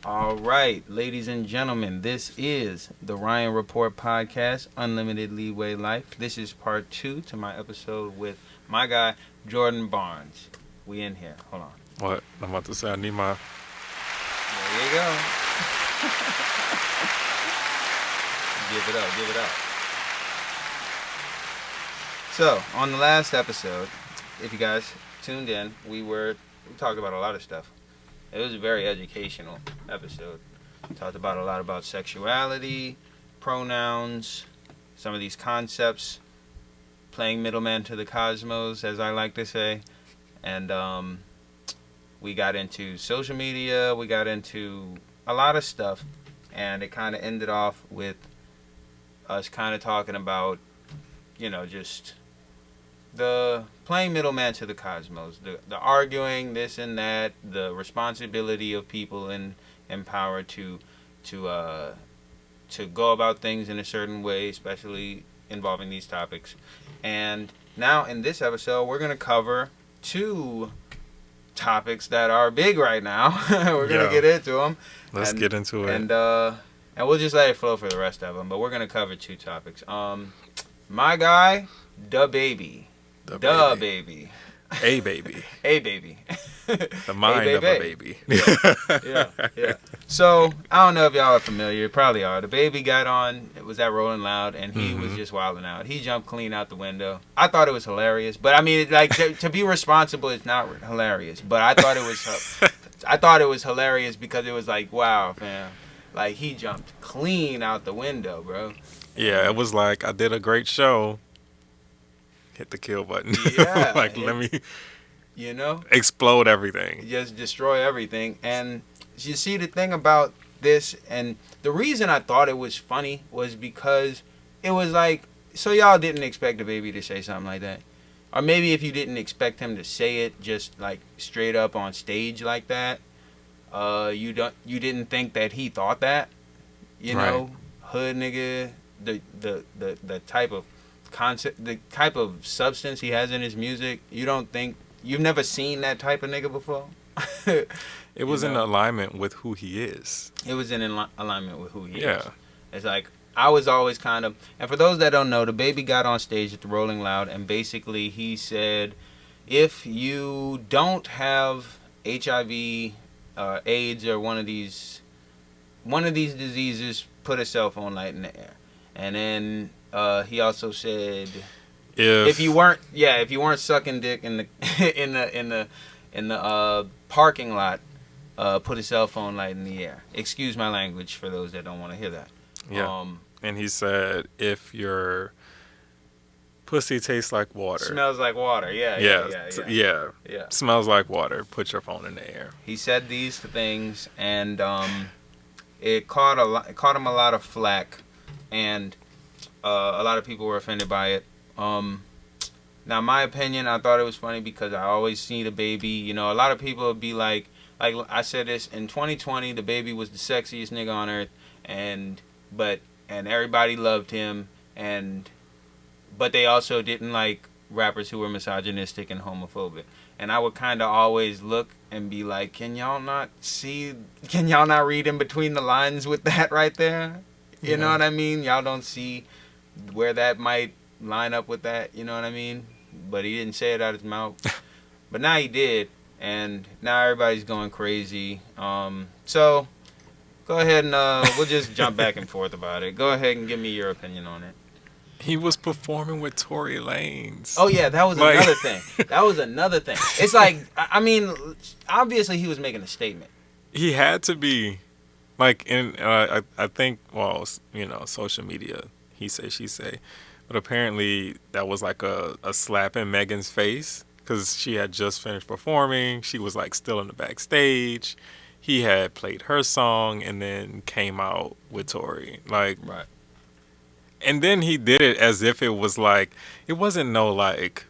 All right, ladies and gentlemen, this is the Ryan Report Podcast, Unlimited Leeway Life. This is part 2 to my episode with my guy, Jourdan Barnes. We in here. Hold on. What? I'm about to say I need my... There you go. Give it up, give it up. So, on the last episode, if you guys tuned in, we talked about a lot of stuff. It was a very educational episode. We talked about a lot about sexuality, pronouns, some of these concepts, playing middleman to the cosmos, as I like to say. And we got into social media, we got into a lot of stuff. And it kind of ended off with us kind of talking about, just the playing middleman to the cosmos, the arguing, this and that, the responsibility of people in power to go about things in a certain way, especially involving these topics. And now in this episode, we're going to cover 2 topics that are big right now. We're going to get into them. Let's get into it. And we'll just let it flow for the rest of them. But we're going to cover 2 topics. My guy, Dababy. Dababy. A baby. A baby. The mind of a baby. Yeah. So, I don't know if y'all are familiar. You probably are. Dababy got on, it was at Rolling Loud, and he was just wilding out. He jumped clean out the window. I thought it was hilarious. But, I mean, like, to be responsible, it's not hilarious. But I thought it was hilarious because it was like, wow, fam. Like, he jumped clean out the window, bro. Yeah, it was like, I did a great show. Hit the kill button. Yeah. Like, let me explode everything. Just destroy everything. And you see, the thing about this, and the reason I thought it was funny was because it was like, so y'all didn't expect Dababy to say something like that. Or maybe if you didn't expect him to say it just like straight up on stage like that, you didn't think that he thought that. Hood nigga, the type of concept, the type of substance he has in his music, you've never seen that type of nigga before. It was in alignment with who he is. It was in alignment with who he is. It's like, I was always kind of, and for those that don't know, Dababy got on stage at the Rolling Loud, and basically he said, if you don't have HIV, AIDS, or one of these diseases, put a cell phone light in the air. And then he also said, if you weren't sucking dick in the in the parking lot, put a cell phone light in the air. Excuse my language for those that don't want to hear that. Yeah. And he said, if your pussy tastes like water, smells like water. Yeah. Smells like water, put your phone in the air. He said these things, and it caught him a lot of flack, and a lot of people were offended by it. Now, my opinion, I thought it was funny because I always see Dababy. A lot of people would be like I said this in 2020, Dababy was the sexiest nigga on earth, and everybody loved him, but they also didn't like rappers who were misogynistic and homophobic. And I would kind of always look and be like, can y'all not read in between the lines with that right there? You know what I mean? Y'all don't see where that might line up with that, you know what I mean? But he didn't say it out of his mouth. But now he did, and now everybody's going crazy. So go ahead and we'll just jump back and forth about it. Go ahead and give me your opinion on it. He was performing with Tory Lanez. Oh yeah, that was another thing. That was another thing. It's like, I mean, obviously he was making a statement. He had to be. Like, I think, social media, he say, she say. But apparently that was like a slap in Megan's face because she had just finished performing. She was like still in the backstage. He had played her song and then came out with Tory. Like, right. And then he did it as if it was like, it wasn't no like.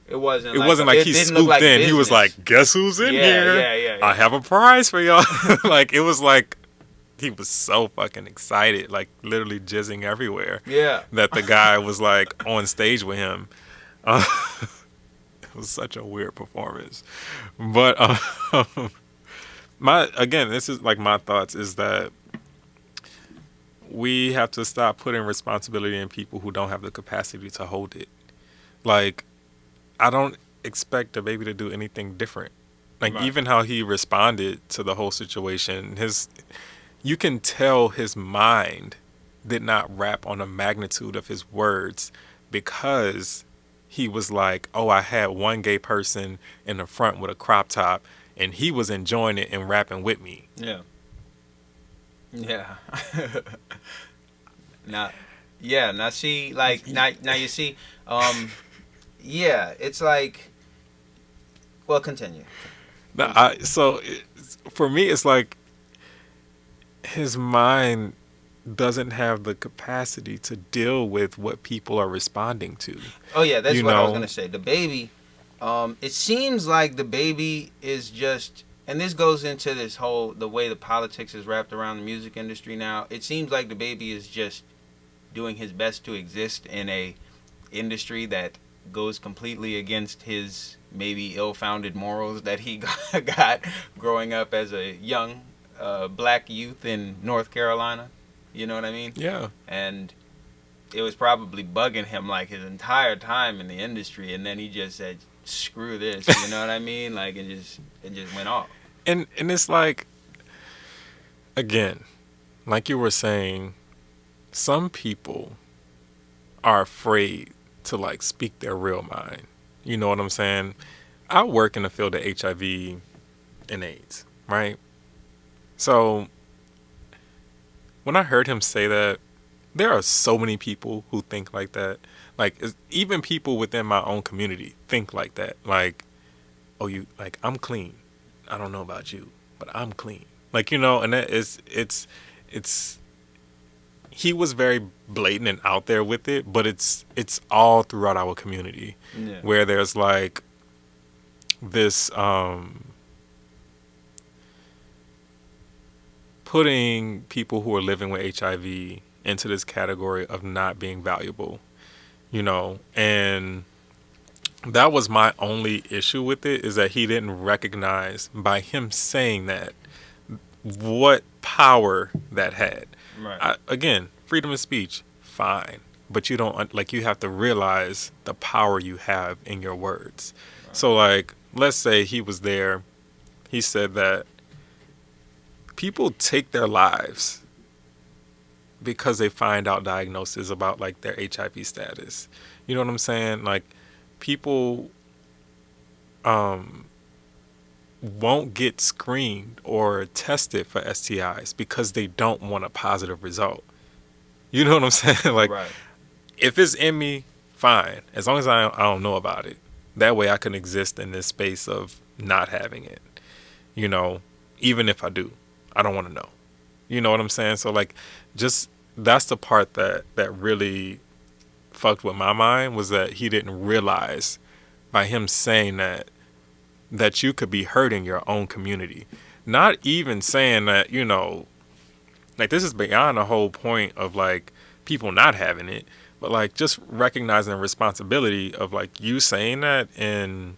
It wasn't like he swooped like in. Business. He was like, guess who's in here? Yeah. I have a prize for y'all. Like, it was like, he was so fucking excited, like literally jizzing everywhere. Yeah. That the guy was like on stage with him. It was such a weird performance. But This is like my thoughts is that we have to stop putting responsibility in people who don't have the capacity to hold it. Like, I don't expect Dababy to do anything different. Like, Right. even how he responded to the whole situation, you can tell his mind did not rap on the magnitude of his words because he was like, oh, I had one gay person in the front with a crop top and he was enjoying it and rapping with me. Yeah. Yeah. Now, yeah. Now see, like now you see. Yeah. It's like. Well, continue. For me, it's like his mind doesn't have the capacity to deal with what people are responding to. Oh yeah, that's You what I was know, gonna say. Dababy. It seems like Dababy is just, and this goes into this whole the way the politics is wrapped around the music industry now. It seems like Dababy is just doing his best to exist in a industry that goes completely against his maybe ill-founded morals that he got growing up as a young black youth in North Carolina. You know what I mean? yeah. And it was probably bugging him like his entire time in the industry, and then he just said, "Screw this," you know what I mean? Like it just went off. And it's like, again, like you were saying, some people are afraid to like speak their real mind. You know what I'm saying? I work in the field of HIV and AIDS, right? So when I heard him say that, there are so many people who think like that. Like even people within my own community think like that. Like, oh, I'm clean. I don't know about you, but I'm clean. Like, and that is it's he was very blatant and out there with it, but it's all throughout our community Yeah. where there's like this putting people who are living with HIV into this category of not being valuable, and that was my only issue with it, is that he didn't recognize by him saying that what power that had. Right. Again, freedom of speech, fine, but you don't like, you have to realize the power you have in your words. Right. So like, let's say he was there, he said that people take their lives because they find out diagnosis about like their HIV status. You know what I'm saying? Like, people won't get screened or tested for STIs because they don't want a positive result. You know what I'm saying? Like, right. if it's in me, fine. As long as I don't know about it. That way I can exist in this space of not having it. Even if I do, I don't want to know. You know what I'm saying? So like, just that's the part that really fucked with my mind, was that he didn't realize by him saying that you could be hurting your own community. Not even saying that, like, this is beyond the whole point of like people not having it, but like just recognizing the responsibility of like you saying that and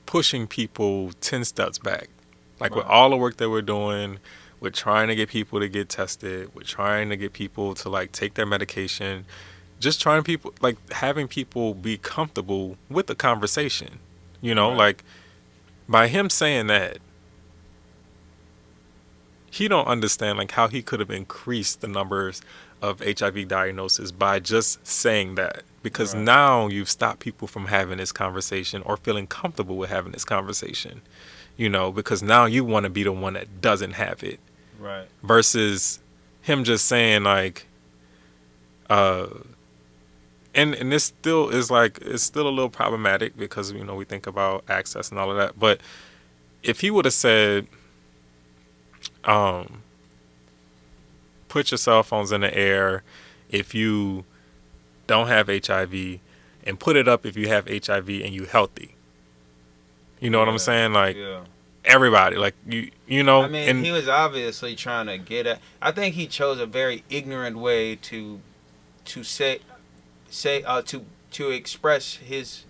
pushing people 10 steps back. Like, Right. with all the work that we're doing, we're trying to get people to get tested, we're trying to get people to like take their medication, just trying people, like having people be comfortable with the conversation. Right. Like, by him saying that, he don't understand like how he could have increased the numbers of HIV diagnosis by just saying that, because Right. now you've stopped people from having this conversation or feeling comfortable with having this conversation, because now you want to be the one that doesn't have it, Right. versus him just saying like, and this still is like, it's still a little problematic because, we think about access and all of that. But if he would have said, put your cell phones in the air if you don't have HIV, and put it up if you have HIV and you healthy. You know what I'm saying? Like, Yeah. everybody, like, I mean, and he was obviously trying to get at. I think he chose a very ignorant way to say to express his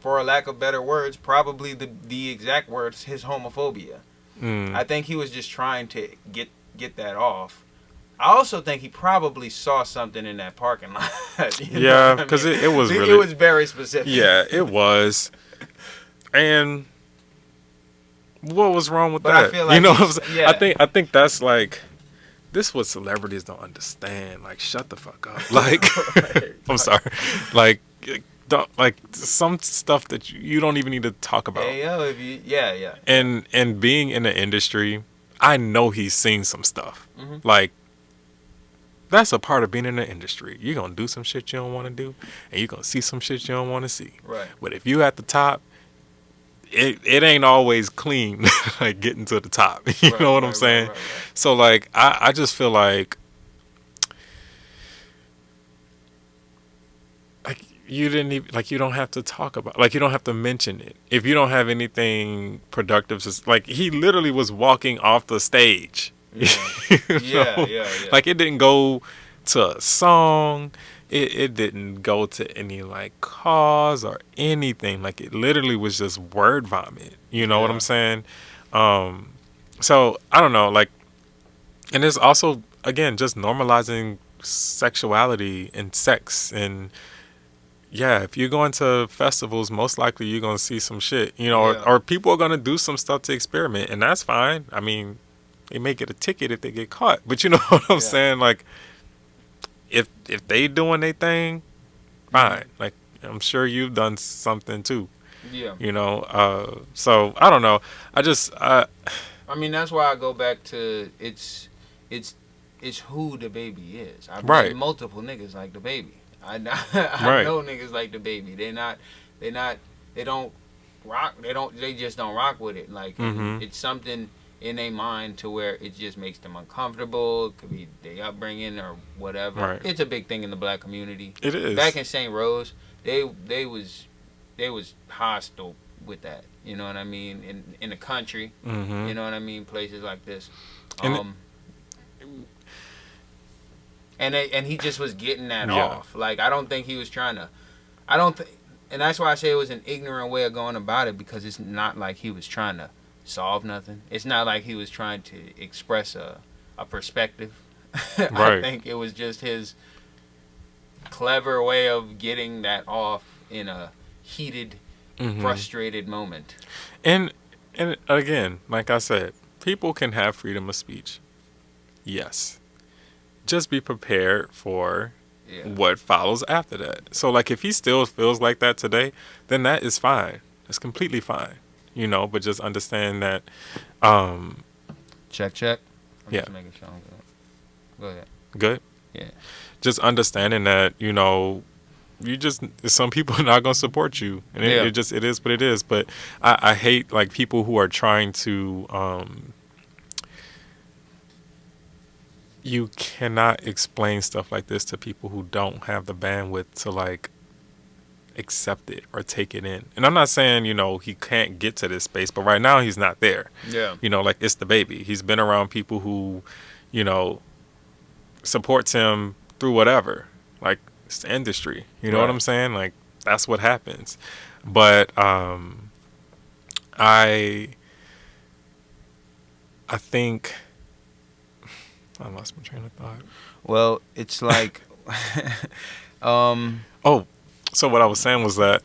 for a lack of better words, probably the exact words, his homophobia. I think he was just trying to get that off. I also think he probably saw something in that parking lot. Yeah, because it was really... It was very specific. Yeah, it was. And what was wrong with that? I feel like I think that's like... This is what celebrities don't understand. Like, shut the fuck up. Like, I'm sorry. Like, some stuff that you don't even need to talk about. Hey, yo, yeah. And being in the industry, I know he's seen some stuff. Like, that's a part of being in the industry. You're going to do some shit you don't want to do, and you're going to see some shit you don't want to see. Right. But if you at the top, it ain't always clean, like, getting to the top. You know what I'm saying? Right. So, like, I just feel like you didn't even, like, you don't have to talk about, like, you don't have to mention it. If you don't have anything productive, like, he literally was walking off the stage. Yeah. Like, it didn't go to a song. It didn't go to any, like, cause or anything. Like, it literally was just word vomit. You know what I'm saying? So, I don't know. Like, and it's also, again, just normalizing sexuality and sex. And, yeah, if you're going to festivals, most likely you're going to see some shit. You know, or people are going to do some stuff to experiment. And that's fine. I mean, they may get a ticket if they get caught. But you know what I'm saying? Like, if they doing their thing, fine. Like, I'm sure you've done something too. Yeah. You know, so I don't know. I mean, that's why I go back to it's who Dababy is. I've met multiple niggas like Dababy. I know niggas like Dababy. They don't rock. They just don't rock with it. Like, it's something in their mind to where it just makes them uncomfortable. It could be their upbringing or whatever. Right. It's a big thing in the black community. It is. Back in St. Rose, they was hostile with that. You know what I mean? In the country, you know what I mean? Places like this. And he just was getting that off. Like, I don't think he was trying to. And that's why I say it was an ignorant way of going about it, because it's not like he was trying to solve nothing. It's not like he was trying to express a perspective. I think it was just his clever way of getting that off in a heated, frustrated moment. And again, like I said, people can have freedom of speech. Yes. Just be prepared for what follows after that. So, like, if he still feels like that today, then that is fine. It's completely fine. You know, but just understand that. Check. I'm just making sure I'm good. Go ahead. Good? Yeah. Just understanding that, you know, some people are not going to support you. And it is what it is. But I hate, like, people who are trying to, you cannot explain stuff like this to people who don't have the bandwidth to, like, accept it or take it in. And I'm not saying, you know, he can't get to this space, but right now he's not there. Yeah. You know, like, it's Dababy. He's been around people who, you know, supports him through whatever. Like, it's the industry. You know what I'm saying? Like, that's what happens. But I think I lost my train of thought. Well, it's like So what I was saying was that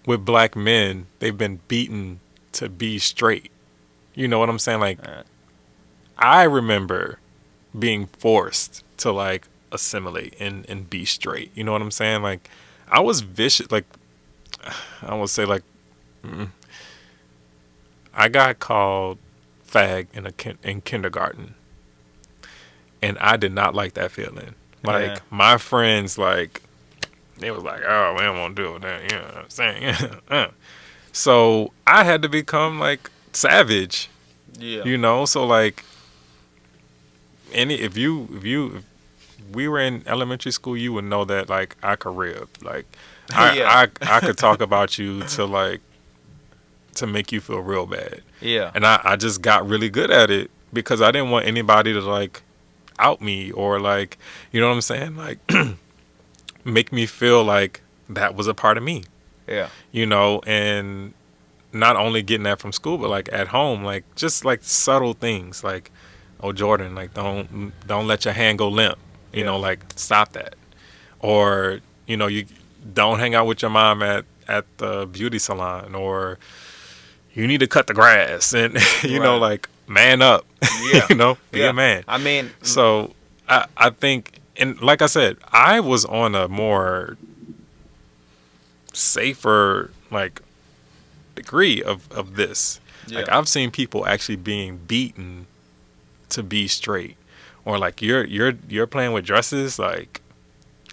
with black men, they've been beaten to be straight. You know what I'm saying? Like, I remember being forced to, like, assimilate and be straight. You know what I'm saying? Like, I was vicious. Like, I would say, like, I got called fag in kindergarten, and I did not like that feeling. Like, my friends, like, they was like, oh, we don't want to deal with that. You know what I'm saying? So I had to become, like, savage. Yeah. You know? So, like, if we were in elementary school, you would know that, like, I could rib. Like, I could talk about you to make you feel real bad. Yeah. And I just got really good at it because I didn't want anybody to, like, out me or, like, you know what I'm saying? Like, make me feel like that was a part of me. Yeah. You know, and not only getting that from school, but like at home, like just like subtle things, like, oh Jordan, like don't let your hand go limp. You know, like stop that. Or you don't hang out with your mom at the beauty salon, or you need to cut the grass, and Right. like man up. Yeah. Be a man. I mean, So I think, and like I said, I was on a more safer like degree of this. yeah. Like I've seen people actually being beaten to be straight, or like you're playing with dresses, like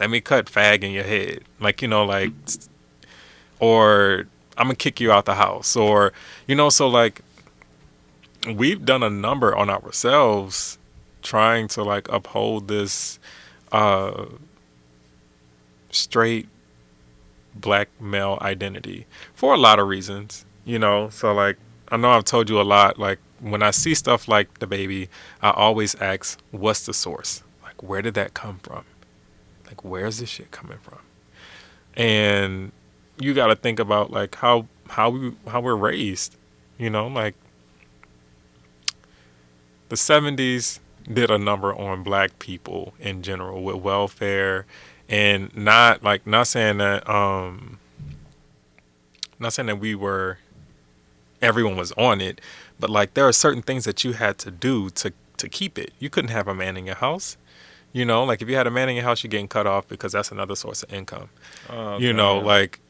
let me cut fag in your head, like like, or I'm gonna kick you out the house, or so like we've done a number on ourselves trying to like uphold this straight black male identity for a lot of reasons, so like I know I've told you a lot, like when I see stuff like Dababy, I always ask, what's the source? Like, where did that come from? Like, where's this shit coming from? And you got to think about like how we're raised, like the 70s did a number on black people in general with welfare, and not saying that everyone was on it, but like there are certain things that you had to do to keep it. You couldn't have a man in your house. Like if you had a man in your house, you're getting cut off because that's another source of income. Okay. Like,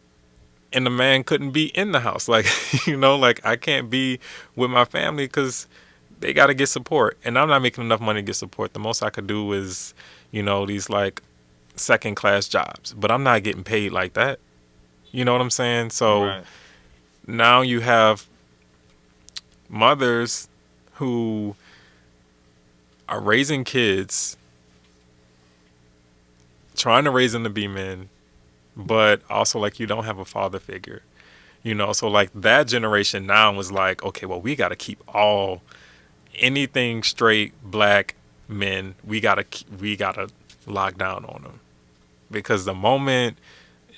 and the man couldn't be in the house. Like, like I can't be with my family because they got to get support. And I'm not making enough money to get support. The most I could do is, these like second class jobs, but I'm not getting paid like that. You know what I'm saying? So Right. now you have mothers who are raising kids, trying to raise them to be men, but also like you don't have a father figure, so like that generation now was like, okay, well, we got to keep anything straight black men, we got to lock down on them, because the moment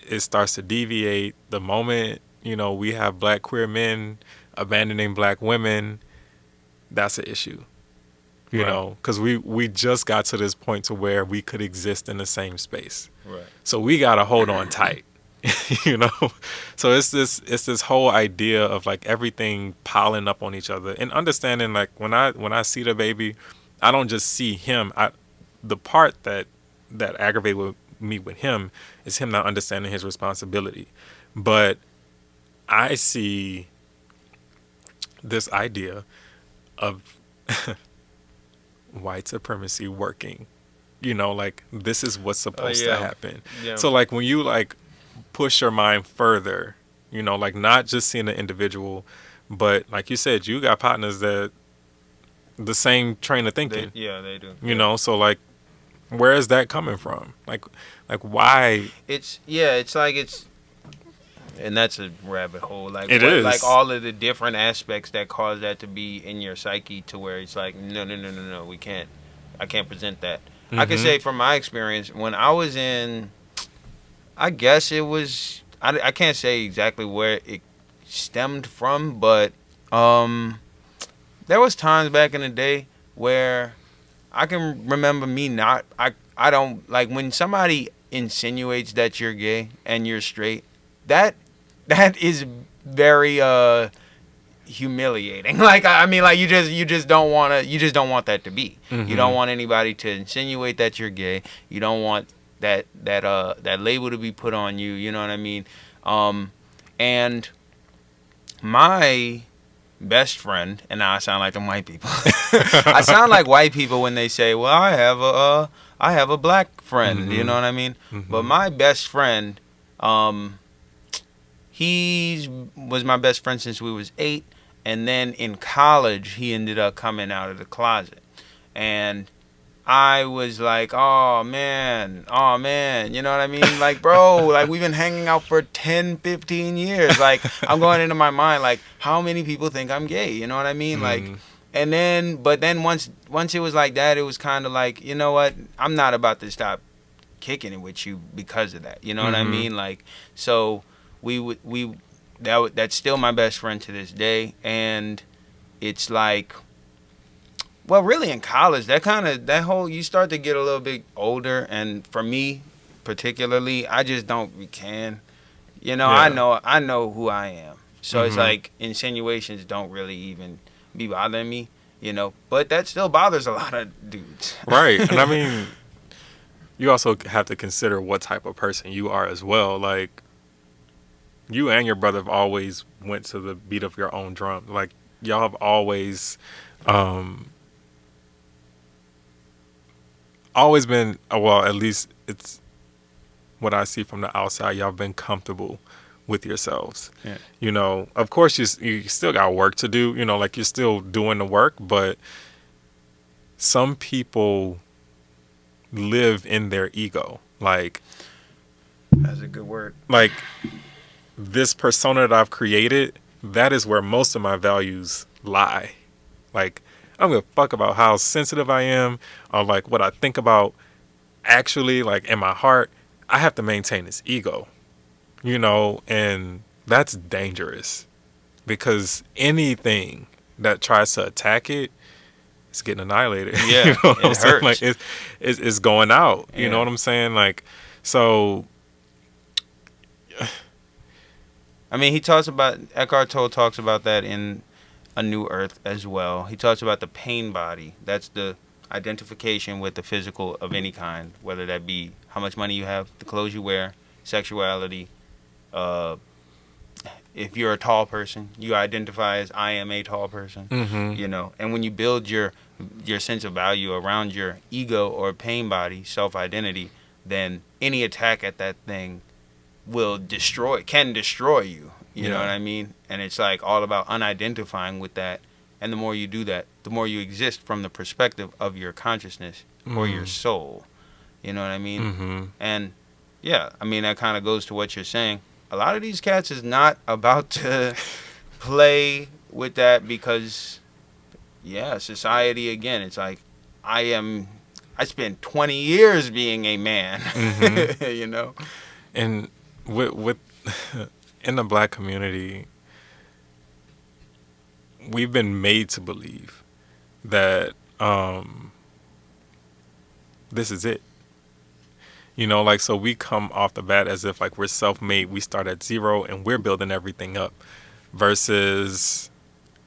it starts to deviate, the moment we have black queer men abandoning black women, that's an issue. Because we just got to this point to where we could exist in the same space. Right. So we got to hold on tight, So it's this whole idea of like everything piling up on each other, and understanding like when I see Dababy, I don't just see him. The part that aggravates me with him is him not understanding his responsibility. But I see this idea of white supremacy working. Like this is what's supposed to happen. Yeah. So like when you like push your mind further, like not just seeing the individual, but like you said, you got partners that the same train of thinking. They do. So like where is that coming from? Like why? It's like and that's a rabbit hole. Like it is. Like all of the different aspects that cause that to be in your psyche, to where it's like no, I can't present that. I can say from my experience, when I was in, I guess it was, I can't say exactly where it stemmed from, but there was times back in the day where I can remember me not, I don't, like when somebody insinuates that you're gay and you're straight, that is very humiliating. Like I mean, like you just don't want that to be. You don't want anybody to insinuate that you're gay. You don't want that label to be put on you. You know what I mean? And my best friend, and now I sound like them white people. I sound like white people when they say, "Well, I have a black friend." You know what I mean? But my best friend, he was my best friend since we was 8, and then in college he ended up coming out of the closet, and I was like, oh man, you know what I mean? Like, bro, like we've been hanging out for 10, 15 years. Like, I'm going into my mind, like, how many people think I'm gay? You know what I mean? Like, and then, but then once it was like that, it was kind of like, you know what? I'm not about to stop kicking it with you because of that. You know what I mean? Like, so that's still my best friend to this day. And it's like, well, really in college, you start to get a little bit older, and for me particularly, I just don't can, Yeah. I know who I am, so it's Mhm. like insinuations don't really even be bothering me, but that still bothers a lot of dudes. Right. And I mean, you also have to consider what type of person you are as well. Like, you and your brother have always went to the beat of your own drum. Like, y'all have always been, well, at least it's what I see from the outside. Y'all have been comfortable with yourselves. Yeah. Of course you still got work to do, like you're still doing the work, but some people live in their ego. Like, That's a good word. like this persona that I've created, that is where most of my values lie. Like, I don't give a fuck about how sensitive I am or like what I think about actually, like in my heart. I have to maintain this ego, and that's dangerous because anything that tries to attack it, it's getting annihilated. Yeah, You know what I'm it saying? hurts. Like, it's going out. You know Yeah. what I'm saying? Like, so I mean, Eckhart Tolle talks about that in A New Earth as well. He talks about the pain body. That's the identification with the physical of any kind, whether that be how much money you have, the clothes you wear, sexuality. Uh, if you're a tall person, you identify as I am a tall person. mhm. And when you build your sense of value around your ego or pain body, self-identity, then any attack at that thing can destroy you. You know Yeah. what I mean? And it's like all about unidentifying with that. And the more you do that, the more you exist from the perspective of your consciousness or your soul. You know what I mean? Mhm. And yeah, I mean, that kind of goes to what you're saying. A lot of these cats is not about to play with that because, yeah, society, again, it's like, I spent 20 years being a man, Mhm. you know? And with in the black community, we've been made to believe that this is it. Like, so we come off the bat as if like we're self-made. We start at zero and we're building everything up, versus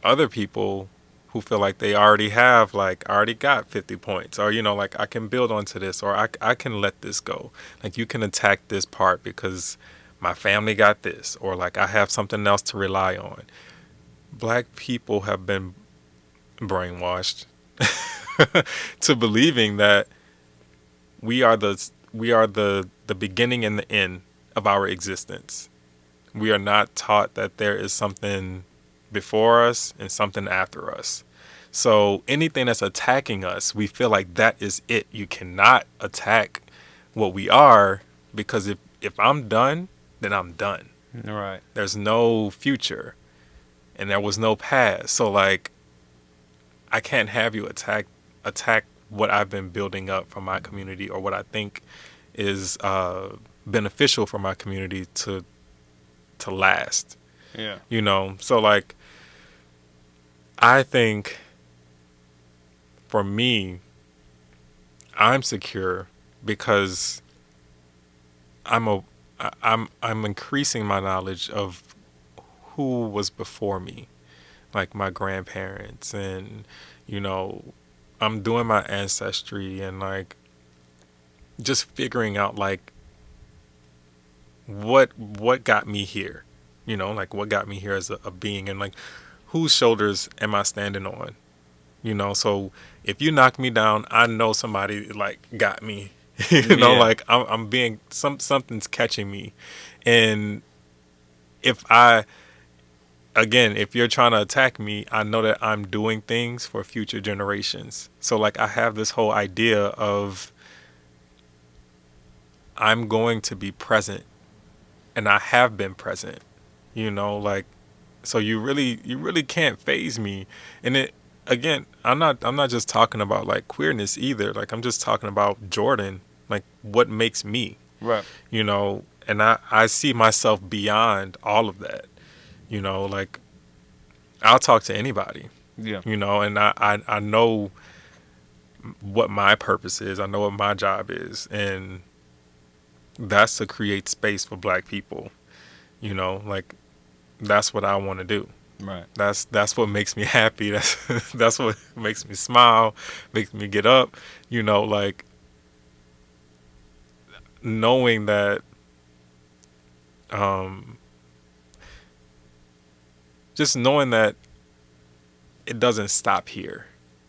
other people who feel like they already have, like, I already got 50 points, or like I can build onto this, or I can let this go. Like, you can attack this part because my family got this, or like I have something else to rely on. Black people have been brainwashed to believing that we are the beginning and the end of our existence. We are not taught that there is something before us and something after us. So anything that's attacking us, we feel like that is it. You cannot attack what we are, because if I'm done, then I'm done. Right. There's no future and there was no past. So like, I can't have you attack what I've been building up for my community, or what I think is beneficial for my community to last. Yeah. So like, I think for me, I'm secure because I'm increasing my knowledge of who was before me, like my grandparents, and I'm doing my ancestry, and like just figuring out like what got me here, like what got me here as a being, and like whose shoulders am I standing on, so if you knock me down, I know somebody like got me. Yeah. Like I'm being something's catching me. And if you're trying to attack me, I know that I'm doing things for future generations. So like, I have this whole idea of I'm going to be present, and I have been present, like, so you really can't phase me. And it, again, I'm not just talking about like queerness either. Like, I'm just talking about Jourdan, like what makes me, Right. and I see myself beyond all of that. You know, like I'll talk to anybody. Yeah. You know, and I know what my purpose is. I know what my job is, and that's to create space for Black people. You know, like that's what I want to do. Right. That's what makes me happy. That's what makes me smile, makes me get up. You know, like knowing that, just knowing that it doesn't stop here.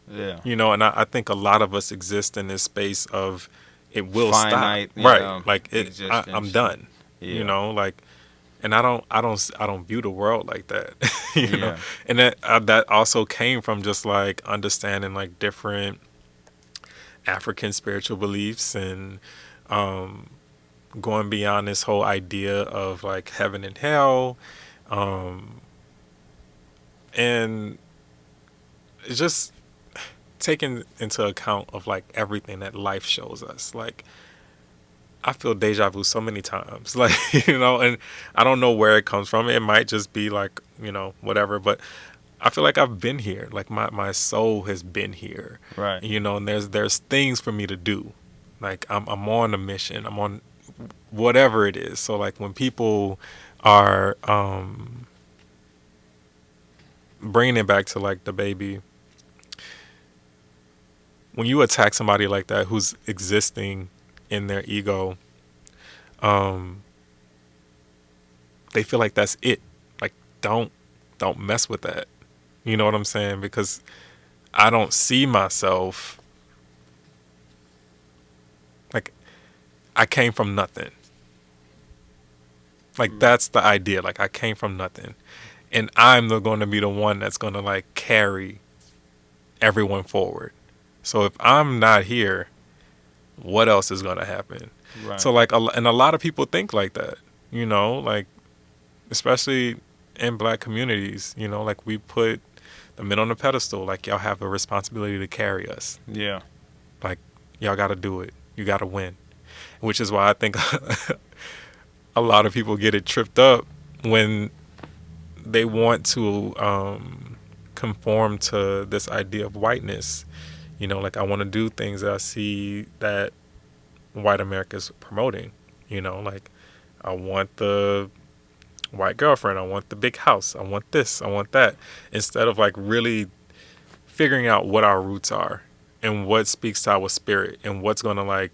Yeah. You know, and I think a lot of us exist in this space of it will Finite, stop. Right. yeah, Like I'm done. Yeah. You know, like, and I don't view the world like that. You know, Yeah. and that also came from just like understanding like different African spiritual beliefs and going beyond this whole idea of like heaven and hell, and it's just taking into account of like everything that life shows us. Like I feel deja vu so many times, like, you know, and I don't know where it comes from. It might just be like, you know, whatever, but I feel like I've been here. Like my soul has been here. Right. You know, and there's things for me to do. Like I'm on a mission. I'm on whatever it is. So like when people are bringing it back to like Dababy, when you attack somebody like that who's existing in their ego, they feel like that's it. Like don't mess with that. You know what I'm saying? Because I don't see myself like I came from nothing. Like that's the idea. Like I came from nothing, and I'm going to be the one that's going to like carry everyone forward. So if I'm not here, what else is going to happen? Right. So like, and a lot of people think like that, you know, like especially in Black communities, you know, like we put the men on a pedestal, like y'all have a responsibility to carry us. Yeah. Like y'all got to do it. You got to win, which is why I think a lot of people get it tripped up when they want to conform to this idea of whiteness. You know, like I want to do things that I see that white America's promoting. You know, like I want the white girlfriend, I want the big house, I want this, I want that, instead of like really figuring out what our roots are and what speaks to our spirit and what's gonna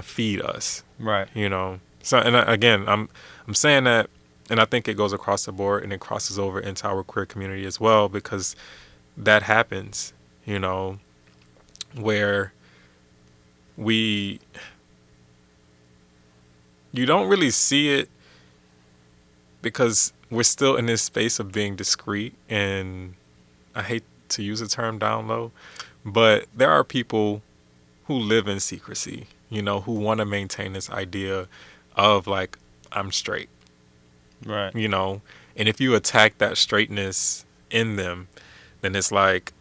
feed us. Right. You know. So, and again, I'm saying that, and I think it goes across the board and it crosses over into our queer community as well, because that happens, you know, where you don't really see it because we're still in this space of being discreet, and I hate to use the term down low, but there are people who live in secrecy, you know, who want to maintain this idea of like, I'm straight. Right. You know, and if you attack that straightness in them, then it's like,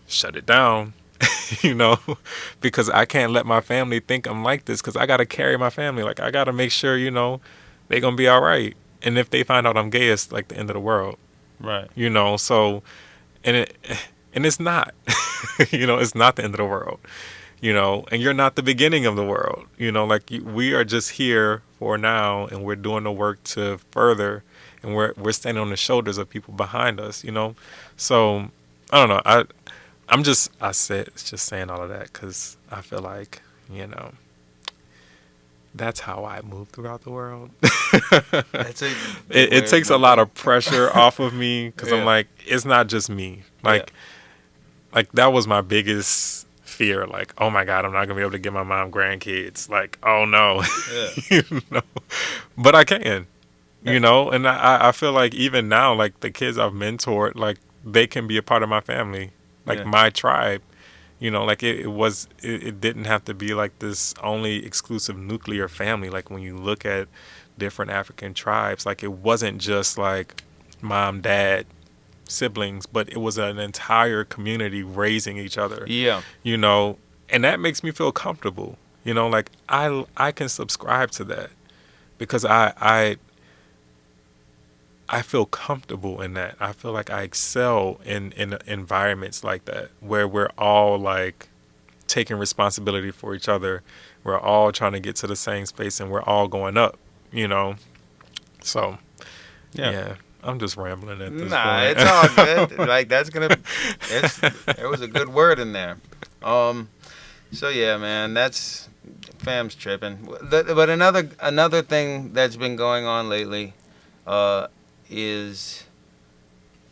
shut it down, you know, because I can't let my family think I'm like this, because I got to carry my family. Like, I got to make sure, you know, they're going to be all right. And if they find out I'm gay, it's like the end of the world. Right. You know, so, and it's not, you know, it's not the end of the world. You know, and you're not the beginning of the world. You know, like we are just here for now, and we're doing the work to further, and we're standing on the shoulders of people behind us. You know, so I don't know. I'm just saying all of that because I feel like, you know, that's how I move throughout the world. It takes a lot of pressure off of me because I'm like, it's not just me. Like that was my biggest fear, like, oh my God, I'm not gonna be able to get my mom grandkids. Like, oh no. You know? But I can, you know, and I feel like even now, like the kids I've mentored, like they can be a part of my family, like my tribe, you know, like it didn't have to be like this only exclusive nuclear family. Like when you look at different African tribes, like it wasn't just like mom, dad, siblings, but it was an entire community raising each other. Yeah. You know, and that makes me feel comfortable, You know, like I can subscribe to that because I feel comfortable in that. I feel like I excel in environments like that where we're all like taking responsibility for each other. We're all trying to get to the same space and we're all going up, you know. So, yeah, I'm just rambling at this Nah, point. it's all good. Like there was a good word in there. So yeah, man, that's fam's tripping. But another thing that's been going on lately, is,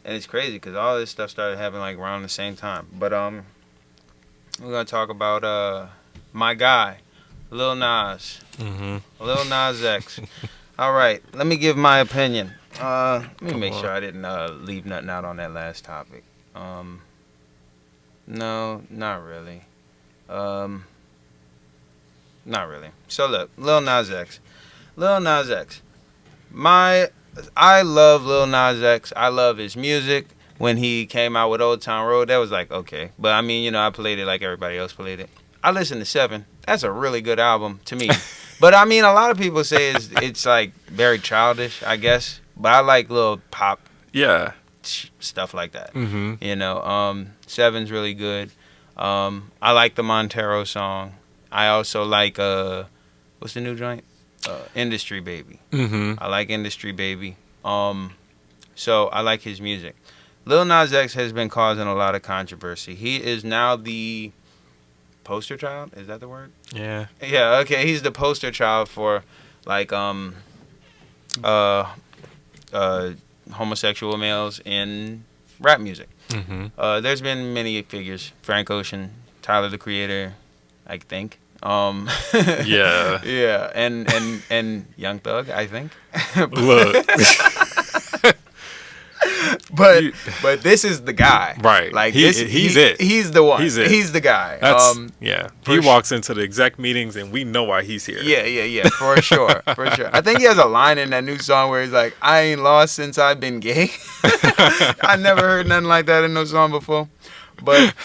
and it's crazy because all this stuff started happening like around the same time. But we're gonna talk about my guy, Lil Nas, Lil Nas X. All right, let me give my opinion. Let me make sure I didn't leave nothing out on that last topic. No, not really. Not really. So look, Lil Nas X. Lil Nas X. I love Lil Nas X. I love his music. When he came out with Old Town Road, that was like, okay. But I mean, you know, I played it like everybody else played it. I listened to 7. That's a really good album to me. But I mean, a lot of people say it's like very childish, I guess. But I like little pop stuff like that. You know, 7's really good. I like the Montero song. I also like what's the new joint? Industry Baby. I like Industry Baby. So I like his music. Lil Nas X has been causing a lot of controversy. He is now the poster child. Is that the word? Yeah. Yeah. Okay. He's the poster child for like homosexual males in rap music. There's been many figures: Frank Ocean, Tyler the Creator, I think. Yeah. Yeah, and Young Thug, I think. Look. But this is the guy, right? Like he's it. He's the one. He's it. He's the guy. That's, he walks into the exec meetings and we know why he's here. Yeah, for sure, for sure. I think he has a line in that new song where he's like, "I ain't lost since I've been gay." I never heard nothing like that in no song before. But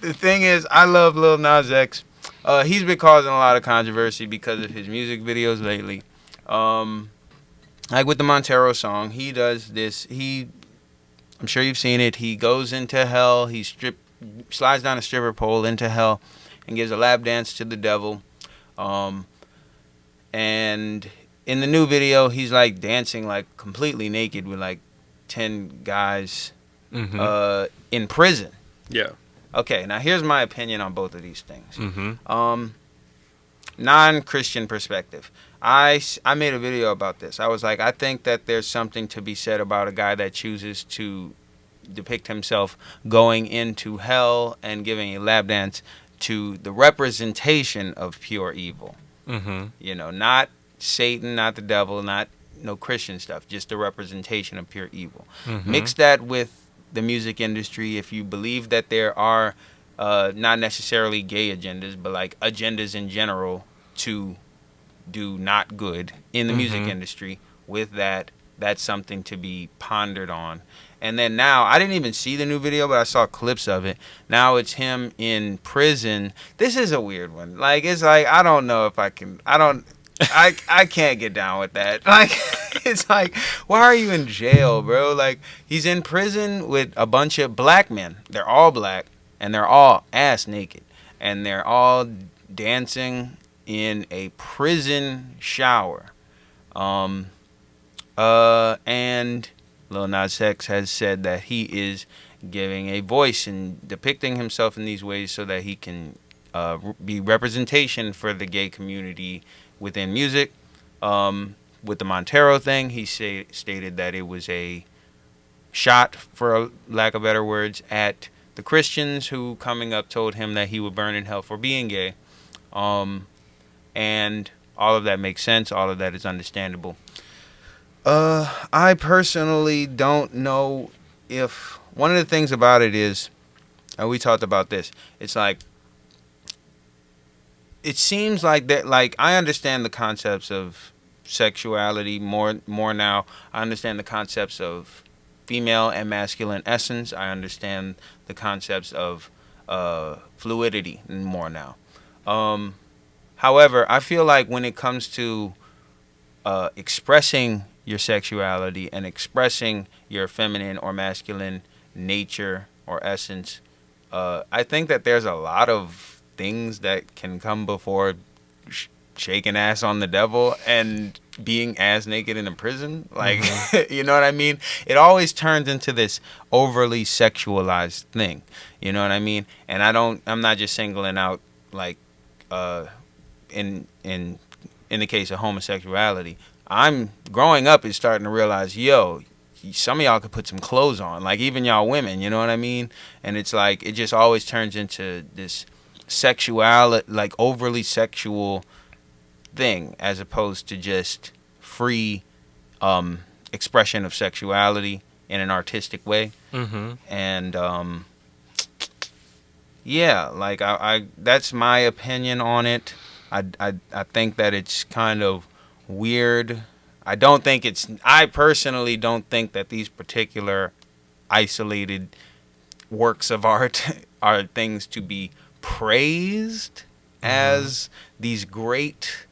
the thing is, I love Lil Nas X. He's been causing a lot of controversy because of his music videos lately. Like with the Montero song, he does this. I'm sure you've seen it. He goes into hell. He slides down a stripper pole into hell, and gives a lap dance to the devil. And in the new video, he's like dancing like completely naked with like 10 guys in prison. Yeah. Okay, now here's my opinion on both of these things. Non-Christian perspective. I made a video about this. I was like, I think that there's something to be said about a guy that chooses to depict himself going into hell and giving a lap dance to the representation of pure evil. You know, not Satan, not the devil, not no Christian stuff, just the representation of pure evil. Mix that with the music industry. If you believe that there are not necessarily gay agendas, but like agendas in general to do not good in the music industry, with that's something to be pondered on. And then now, I didn't even see the new video, but I saw clips of it. Now it's him in prison. This is a weird one. Like, it's like, I don't know if I can't get down with that. Like, it's like, why are you in jail, bro? Like, he's in prison with a bunch of black men. They're all black, and they're all ass naked. And they're all dancing in a prison shower. And Lil Nas X has said that he is giving a voice and depicting himself in these ways so that he can be representation for the gay community within music. With the Montero thing, he stated that it was a shot, for lack of better words, at the Christians who coming up told him that he would burn in hell for being gay. And all of that makes sense. All of that is understandable. I personally don't know if... One of the things about it is, and we talked about this, it's like, it seems like that, like, I understand the concepts of sexuality more now. I understand the concepts of female and masculine essence. I understand the concepts of fluidity more now. However, I feel like when it comes to expressing your sexuality and expressing your feminine or masculine nature or essence, I think that there's a lot of things that can come before shaking ass on the devil and being ass naked in a prison. Like, you know what I mean? It always turns into this overly sexualized thing. You know what I mean? And I'm not just singling out, like, in the case of homosexuality. I'm growing up and starting to realize, yo, some of y'all could put some clothes on, like even y'all women, you know what I mean? And it's like it just always turns into this sexuality, like overly sexual thing, as opposed to just free expression of sexuality in an artistic way. And yeah, like I that's my opinion on it. I think that it's kind of weird. I personally don't think that these particular isolated works of art are things to be praised as these great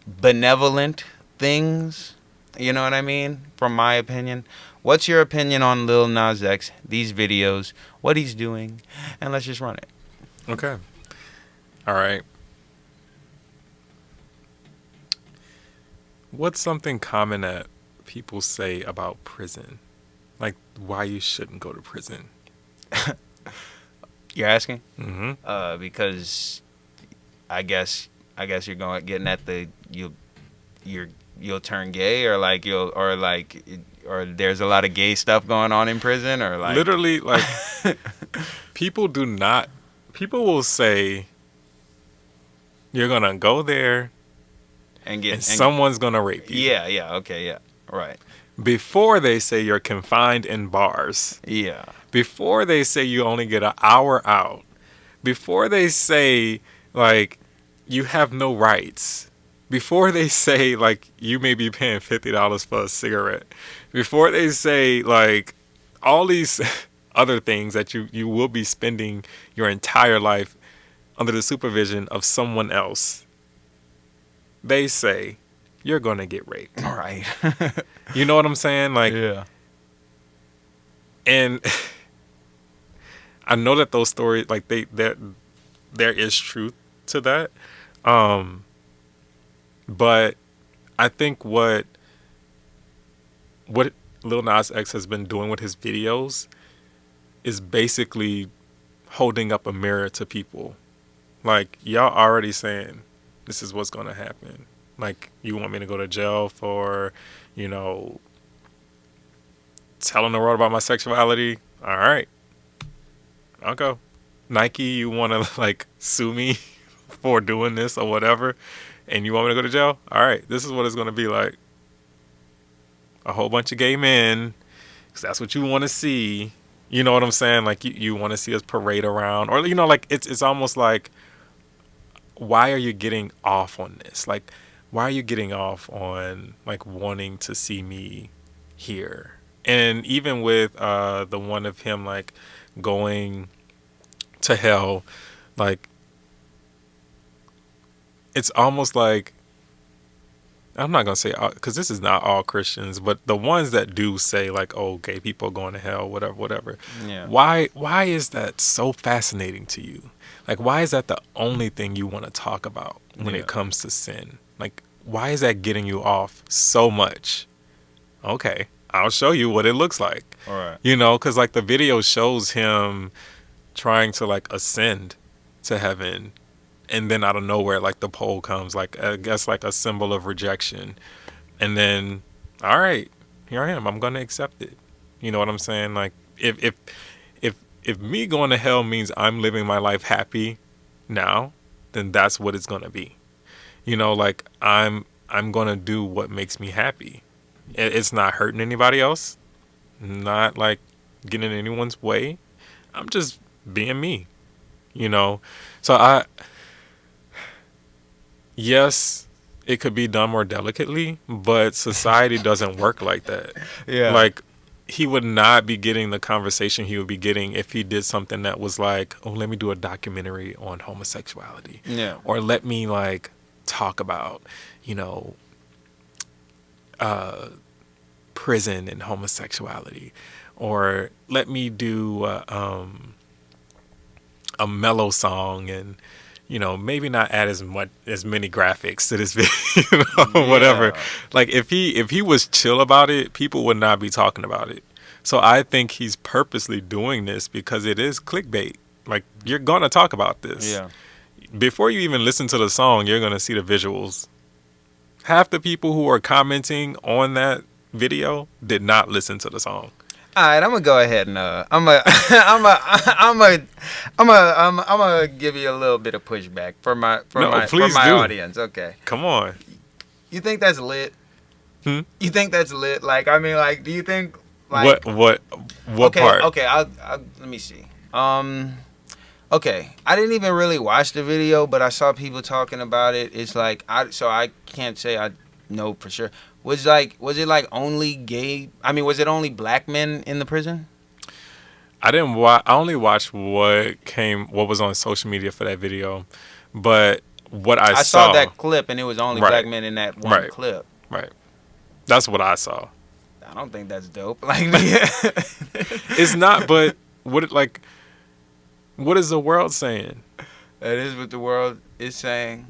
benevolent things. You know what I mean? From my opinion. What's your opinion on Lil Nas X, these videos, what he's doing, and let's just run it. Okay. All right. What's something common that people say about prison? Like why you shouldn't go to prison? You're asking? Mm-hmm. Because I guess you're getting at the you'll turn gay, or like or there's a lot of gay stuff going on in prison, or like Literally, like people will say you're gonna go there and someone's gonna rape you. Yeah, okay, yeah, right. Before they say you're confined in bars. Yeah. Before they say you only get an hour out. Before they say like you have no rights. Before they say like you may be paying $50 for a cigarette. Before they say like all these other things that you will be spending your entire life under the supervision of someone else. They say you're going to get raped. Right. You know what I'm saying? Like, yeah. And I know that those stories, like there is truth to that. But I think what Lil Nas X has been doing with his videos is basically holding up a mirror to people. Like, y'all already saying this is what's going to happen. Like, you want me to go to jail for, you know, telling the world about my sexuality? All right. I'll go. Nike, you want to, like, sue me for doing this or whatever, and you want me to go to jail? All right. This is what it's going to be like. A whole bunch of gay men, because that's what you want to see. You know what I'm saying? Like, you want to see us parade around. Or, you know, like, it's almost like, why are you getting off on this? Like, why are you getting off on, like, wanting to see me here? And even with the one of him, like, going to hell, like, it's almost like, I'm not going to say, because this is not all Christians, but the ones that do say, like, oh, gay people are going to hell, whatever. Yeah. Why is that so fascinating to you? Like, why is that the only thing you want to talk about when it comes to sin? Like, why is that getting you off so much? Okay, I'll show you what it looks like. All right. You know, because, like, the video shows him trying to, like, ascend to heaven. And then out of nowhere, like, the pole comes, like, I guess, like, a symbol of rejection. And then, all right, here I am. I'm going to accept it. You know what I'm saying? Like, if me going to hell means I'm living my life happy now, then that's what it's going to be. You know, like, I'm going to do what makes me happy. It's not hurting anybody else. Not, like, getting in anyone's way. I'm just being me, you know? So yes, it could be done more delicately, but society doesn't work like that. Yeah. Like, he would not be getting the conversation he would be getting if he did something that was like, oh, let me do a documentary on homosexuality. Yeah. Or let me like talk about, prison and homosexuality. Or let me do a mellow song and, maybe not add as many graphics to this video, whatever. Like if he was chill about it, people would not be talking about it. So I think he's purposely doing this because it is clickbait. Like you're gonna talk about this. Yeah. Before you even listen to the song, you're gonna see the visuals. Half the people who are commenting on that video did not listen to the song. All right, I'm gonna go ahead and I'm gonna give you a little bit of pushback for my audience. Okay. Come on. You think that's lit? Hmm? You think that's lit? Like, I mean, like, do you think like what okay, part? Okay, I'll let me see. Okay, I didn't even really watch the video, but I saw people talking about it. It's like I can't say I know for sure. Was it like only gay? I mean, was it only black men in the prison? I didn't watch. I only watched what was on social media for that video, but what I saw that clip and it was only Right. black men in that one Right. clip. Right. That's what I saw. I don't think that's dope. Like, It's not. But what is the world saying? that is what the world is saying.